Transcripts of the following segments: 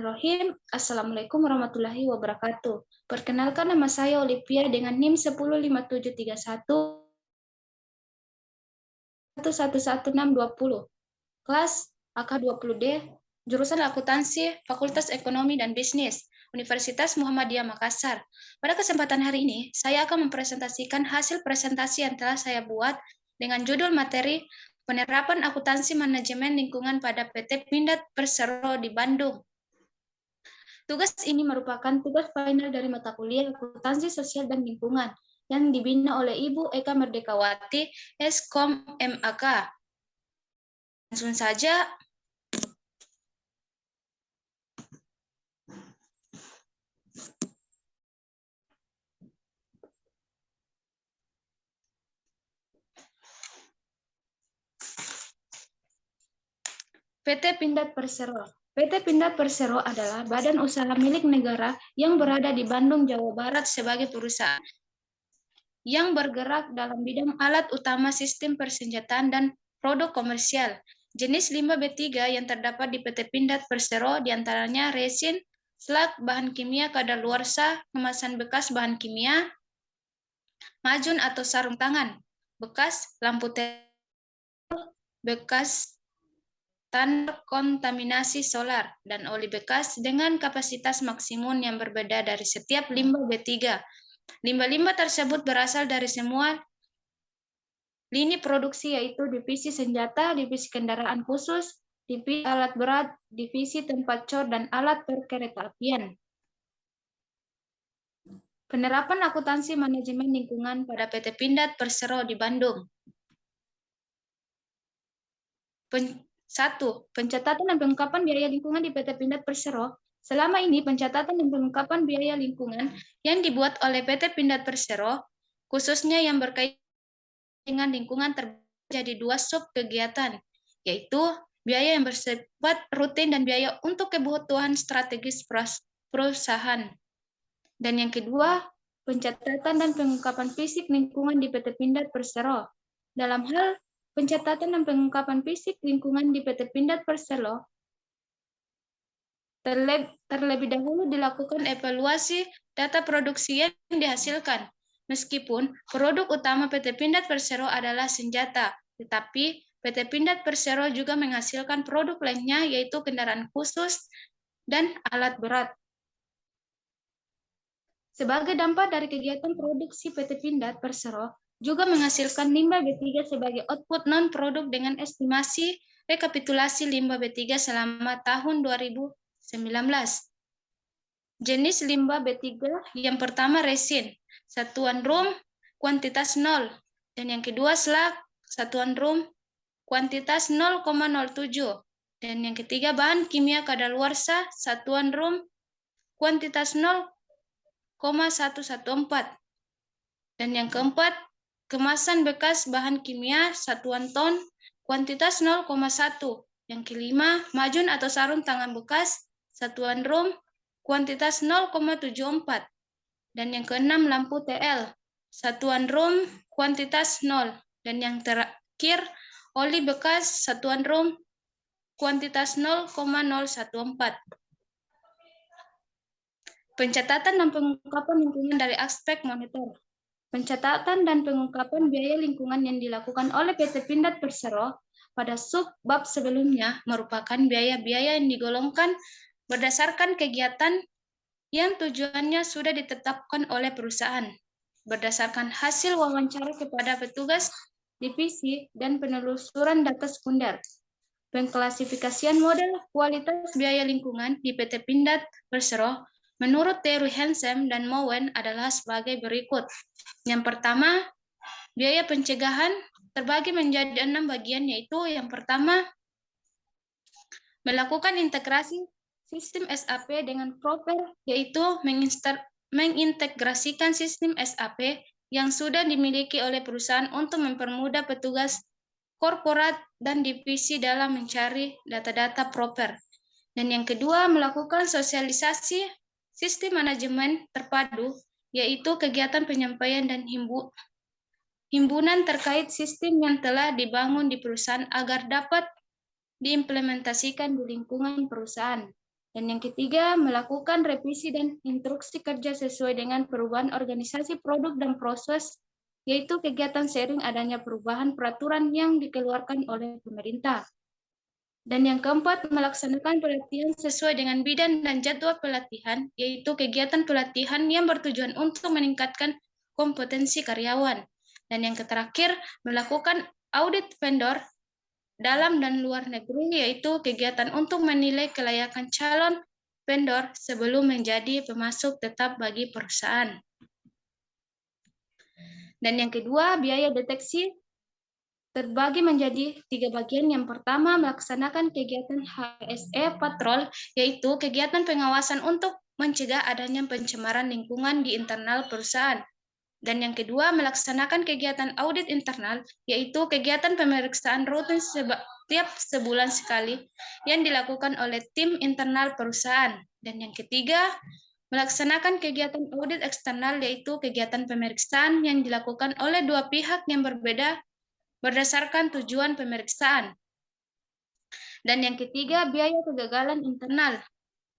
Bismillahirrahmanirrahim. Assalamualaikum warahmatullahi wabarakatuh. Perkenalkan, nama saya Olivia dengan NIM 105731 111620. Kelas AK20D, jurusan Akuntansi, Fakultas Ekonomi dan Bisnis, Universitas Muhammadiyah Makassar. Pada kesempatan hari ini, saya akan mempresentasikan hasil presentasi yang telah saya buat dengan judul materi Penerapan Akuntansi Manajemen Lingkungan pada PT Pindad Persero di Bandung. Tugas ini merupakan tugas final dari mata kuliah Akuntansi Sosial dan Lingkungan yang dibina oleh Ibu Eka Merdekawati, Eskom MAK. Langsung saja. PT Pindad Persero. PT Pindad Persero adalah badan usaha milik negara yang berada di Bandung, Jawa Barat sebagai perusahaan yang bergerak dalam bidang alat utama sistem persenjataan dan produk komersial. Jenis limbah B3 yang terdapat di PT Pindad Persero diantaranya resin, slag, bahan kimia kadaluarsa, kemasan bekas bahan kimia, majun atau sarung tangan, bekas lampu bekas standar kontaminasi solar, dan oli bekas dengan kapasitas maksimum yang berbeda dari setiap limbah B3. Limbah-limbah tersebut berasal dari semua lini produksi, yaitu divisi senjata, divisi kendaraan khusus, divisi alat berat, divisi tempat cor, dan alat perkeretaapian. Penerapan akuntansi manajemen lingkungan pada PT Pindad Persero di Bandung. 1. Pencatatan dan pengungkapan biaya lingkungan di PT Pindad Persero. Selama ini, pencatatan dan pengungkapan biaya lingkungan yang dibuat oleh PT Pindad Persero, khususnya yang berkaitan dengan lingkungan, terjadi 2 sub kegiatan, yaitu biaya yang bersifat rutin dan biaya untuk kebutuhan strategis perusahaan. Dan yang kedua, pencatatan dan pengungkapan fisik lingkungan di PT Pindad Persero. Dalam hal pencatatan dan pengungkapan fisik lingkungan di PT Pindad Persero, terlebih dahulu dilakukan evaluasi data produksi yang dihasilkan. Meskipun produk utama PT Pindad Persero adalah senjata, tetapi PT Pindad Persero juga menghasilkan produk lainnya, yaitu kendaraan khusus dan alat berat. Sebagai dampak dari kegiatan produksi PT Pindad Persero, juga menghasilkan limbah B3 sebagai output non-produk dengan estimasi rekapitulasi limbah B3 selama tahun 2019. Jenis limbah B3 yang pertama resin, satuan rum, kuantitas 0. Dan yang kedua slag, satuan rum, kuantitas 0,07. Dan yang ketiga bahan kimia kadaluarsa, satuan rum, kuantitas 0,114. Dan yang keempat, kemasan bekas bahan kimia satuan ton, kuantitas 0,1. Yang kelima, majun atau sarung tangan bekas satuan rum, kuantitas 0,74. Dan yang keenam, lampu TL satuan rum, kuantitas 0. Dan yang terakhir, oli bekas satuan rum, kuantitas 0,014. Pencatatan dan pengungkapan lingkungan dari aspek monitor. Pencatatan dan pengungkapan biaya lingkungan yang dilakukan oleh PT Pindad Persero pada sub-bab sebelumnya merupakan biaya-biaya yang digolongkan berdasarkan kegiatan yang tujuannya sudah ditetapkan oleh perusahaan, berdasarkan hasil wawancara kepada petugas divisi dan penelusuran data sekunder. Pengklasifikasian model kualitas biaya lingkungan di PT Pindad Persero menurut teori Hansen dan Mowen adalah sebagai berikut. Yang pertama, biaya pencegahan terbagi menjadi 6 bagian, yaitu yang pertama, melakukan integrasi sistem SAP dengan proper, yaitu mengintegrasikan sistem SAP yang sudah dimiliki oleh perusahaan untuk mempermudah petugas korporat dan divisi dalam mencari data-data proper. Dan yang kedua, melakukan sosialisasi sistem manajemen terpadu, yaitu kegiatan penyampaian dan himbunan terkait sistem yang telah dibangun di perusahaan agar dapat diimplementasikan di lingkungan perusahaan. Dan yang ketiga, melakukan revisi dan instruksi kerja sesuai dengan perubahan organisasi produk dan proses, yaitu kegiatan seiring adanya perubahan peraturan yang dikeluarkan oleh pemerintah. Dan yang keempat, melaksanakan pelatihan sesuai dengan bidang dan jadwal pelatihan, yaitu kegiatan pelatihan yang bertujuan untuk meningkatkan kompetensi karyawan. Dan yang terakhir, melakukan audit vendor dalam dan luar negeri, yaitu kegiatan untuk menilai kelayakan calon vendor sebelum menjadi pemasok tetap bagi perusahaan. Dan yang kedua, biaya deteksi terbagi menjadi 3 bagian. Yang pertama, melaksanakan kegiatan HSE patrol, yaitu kegiatan pengawasan untuk mencegah adanya pencemaran lingkungan di internal perusahaan. Dan yang kedua, melaksanakan kegiatan audit internal, yaitu kegiatan pemeriksaan rutin setiap sebulan sekali yang dilakukan oleh tim internal perusahaan. Dan yang ketiga, melaksanakan kegiatan audit eksternal, yaitu kegiatan pemeriksaan yang dilakukan oleh dua pihak yang berbeda berdasarkan tujuan pemeriksaan. Dan yang ketiga, biaya kegagalan internal.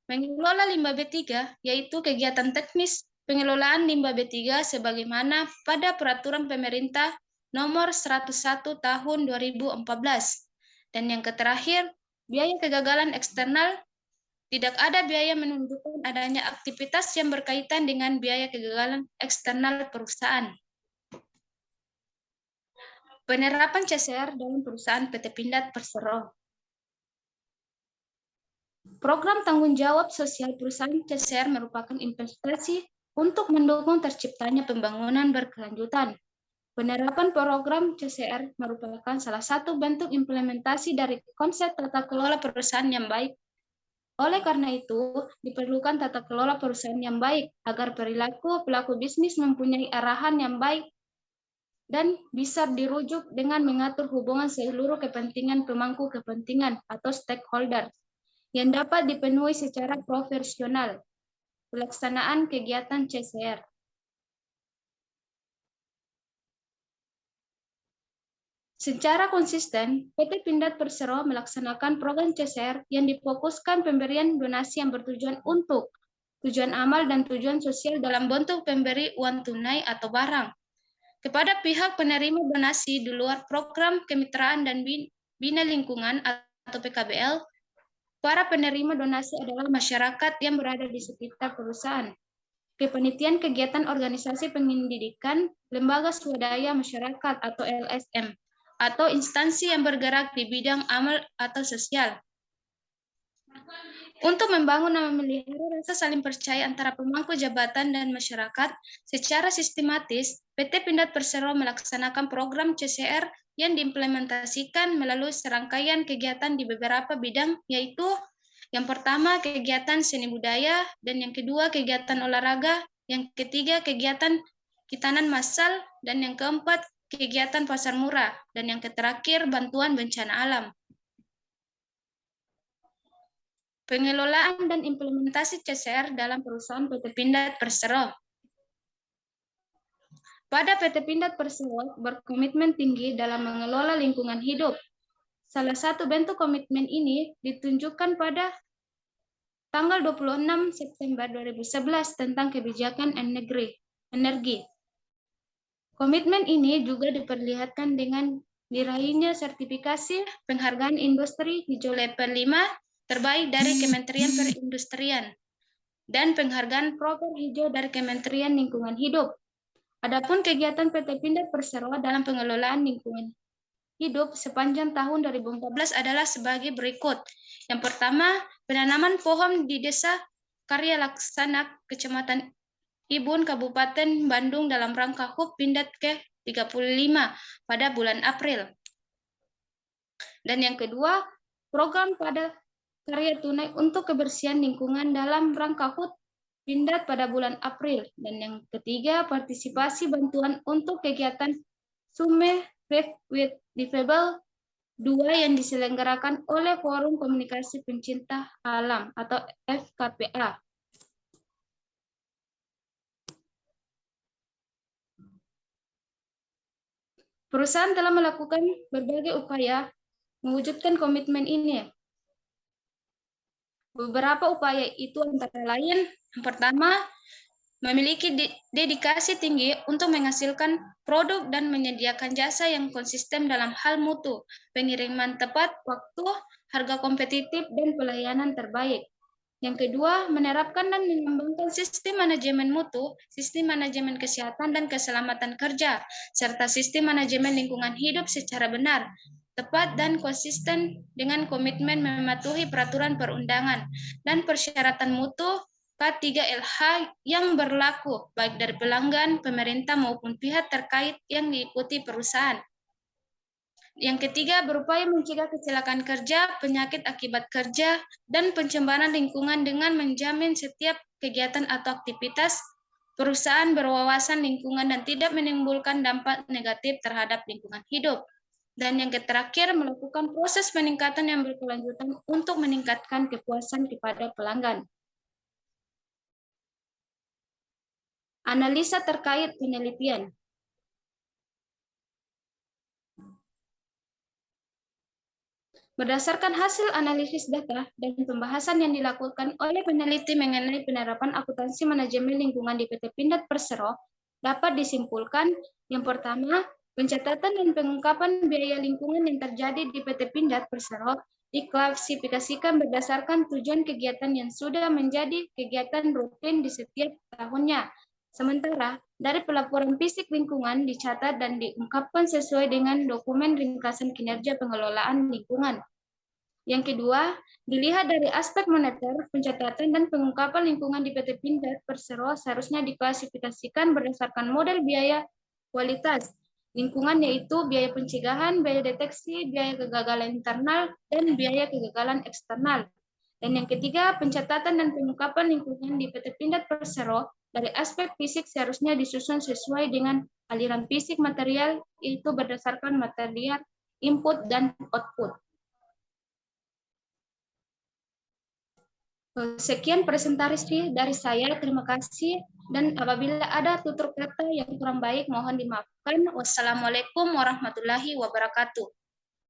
Mengelola limbah B3, yaitu kegiatan teknis pengelolaan limbah B3 sebagaimana pada peraturan pemerintah nomor 101 tahun 2014. Dan yang terakhir, biaya kegagalan eksternal. Tidak ada biaya menunjukkan adanya aktivitas yang berkaitan dengan biaya kegagalan eksternal perusahaan. Penerapan CSR dalam perusahaan PT Pindad Persero. Program tanggung jawab sosial perusahaan CSR merupakan investasi untuk mendukung terciptanya pembangunan berkelanjutan. Penerapan program CSR merupakan salah satu bentuk implementasi dari konsep tata kelola perusahaan yang baik. Oleh karena itu, diperlukan tata kelola perusahaan yang baik agar perilaku pelaku bisnis mempunyai arahan yang baik dan bisa dirujuk dengan mengatur hubungan seluruh kepentingan pemangku kepentingan atau stakeholder yang dapat dipenuhi secara profesional. Pelaksanaan kegiatan CSR. Secara konsisten, PT Pindad Persero melaksanakan program CSR yang difokuskan pemberian donasi yang bertujuan untuk tujuan amal dan tujuan sosial dalam bentuk pemberi uang tunai atau barang kepada pihak penerima donasi di luar program kemitraan dan bina lingkungan atau PKBL. Para penerima donasi adalah masyarakat yang berada di sekitar perusahaan, kepanitiaan kegiatan organisasi pendidikan, lembaga swadaya masyarakat atau LSM, atau instansi yang bergerak di bidang amal atau sosial. Untuk membangun dan memelihara rasa saling percaya antara pemangku jabatan dan masyarakat secara sistematis, PT Pindad Persero melaksanakan program CSR yang diimplementasikan melalui serangkaian kegiatan di beberapa bidang, yaitu yang pertama kegiatan seni budaya, dan yang kedua kegiatan olahraga, yang ketiga kegiatan kitanan massal, dan yang keempat kegiatan pasar murah, dan yang terakhir bantuan bencana alam. Pengelolaan dan implementasi CSR dalam perusahaan PT Pindad Persero. Pada PT Pindad Persero berkomitmen tinggi dalam mengelola lingkungan hidup. Salah satu bentuk komitmen ini ditunjukkan pada tanggal 26 September 2011 tentang kebijakan energi. Komitmen ini juga diperlihatkan dengan diraihnya sertifikasi penghargaan industri hijau level 5 terbaik dari Kementerian Perindustrian dan penghargaan proper hijau dari Kementerian Lingkungan Hidup. Adapun kegiatan PT Pindad Persero dalam pengelolaan lingkungan hidup sepanjang tahun 2014 adalah sebagai berikut. Yang pertama, penanaman pohon di Desa Karya Laksana, Kecamatan Ibun, Kabupaten Bandung dalam rangka HUT Pindad ke-35 pada bulan April. Dan yang kedua, program pada karya tunai untuk kebersihan lingkungan dalam rangka HUT Pindad pada bulan April. Dan yang ketiga, partisipasi bantuan untuk kegiatan Sume Faith with Difabel 2 yang diselenggarakan oleh Forum Komunikasi Pencinta Alam atau FKPA. Perusahaan telah melakukan berbagai upaya mewujudkan komitmen ini. Beberapa upaya itu antara lain, yang pertama, memiliki dedikasi tinggi untuk menghasilkan produk dan menyediakan jasa yang konsisten dalam hal mutu, pengiriman tepat waktu, harga kompetitif, dan pelayanan terbaik. Yang kedua, menerapkan dan mengembangkan sistem manajemen mutu, sistem manajemen kesehatan dan keselamatan kerja, serta sistem manajemen lingkungan hidup secara benar, tepat dan konsisten dengan komitmen mematuhi peraturan perundangan dan persyaratan mutu K3LH yang berlaku baik dari pelanggan, pemerintah maupun pihak terkait yang diikuti perusahaan. Yang ketiga, berupaya mencegah kecelakaan kerja, penyakit akibat kerja, dan pencemaran lingkungan dengan menjamin setiap kegiatan atau aktivitas perusahaan berwawasan lingkungan dan tidak menimbulkan dampak negatif terhadap lingkungan hidup. Dan yang terakhir, melakukan proses peningkatan yang berkelanjutan untuk meningkatkan kepuasan kepada pelanggan. Analisa terkait penelitian. Berdasarkan hasil analisis data dan pembahasan yang dilakukan oleh peneliti mengenai penerapan akuntansi manajemen lingkungan di PT Pindad Persero, dapat disimpulkan yang pertama, pencatatan dan pengungkapan biaya lingkungan yang terjadi di PT Pindad Persero diklasifikasikan berdasarkan tujuan kegiatan yang sudah menjadi kegiatan rutin di setiap tahunnya. Sementara, dari pelaporan fisik lingkungan dicatat dan diungkapkan sesuai dengan dokumen ringkasan kinerja pengelolaan lingkungan. Yang kedua, dilihat dari aspek moneter, pencatatan dan pengungkapan lingkungan di PT Pindad Persero seharusnya diklasifikasikan berdasarkan model biaya kualitas lingkungan, yaitu biaya pencegahan, biaya deteksi, biaya kegagalan internal, dan biaya kegagalan eksternal. Dan yang ketiga, pencatatan dan pengungkapan lingkungan di PT Pindad Persero dari aspek fisik seharusnya disusun sesuai dengan aliran fisik material, itu berdasarkan material input dan output. Sekian presentasi dari saya, terima kasih. Dan apabila ada tutur kata yang kurang baik, mohon dimaafkan. Wassalamualaikum warahmatullahi wabarakatuh.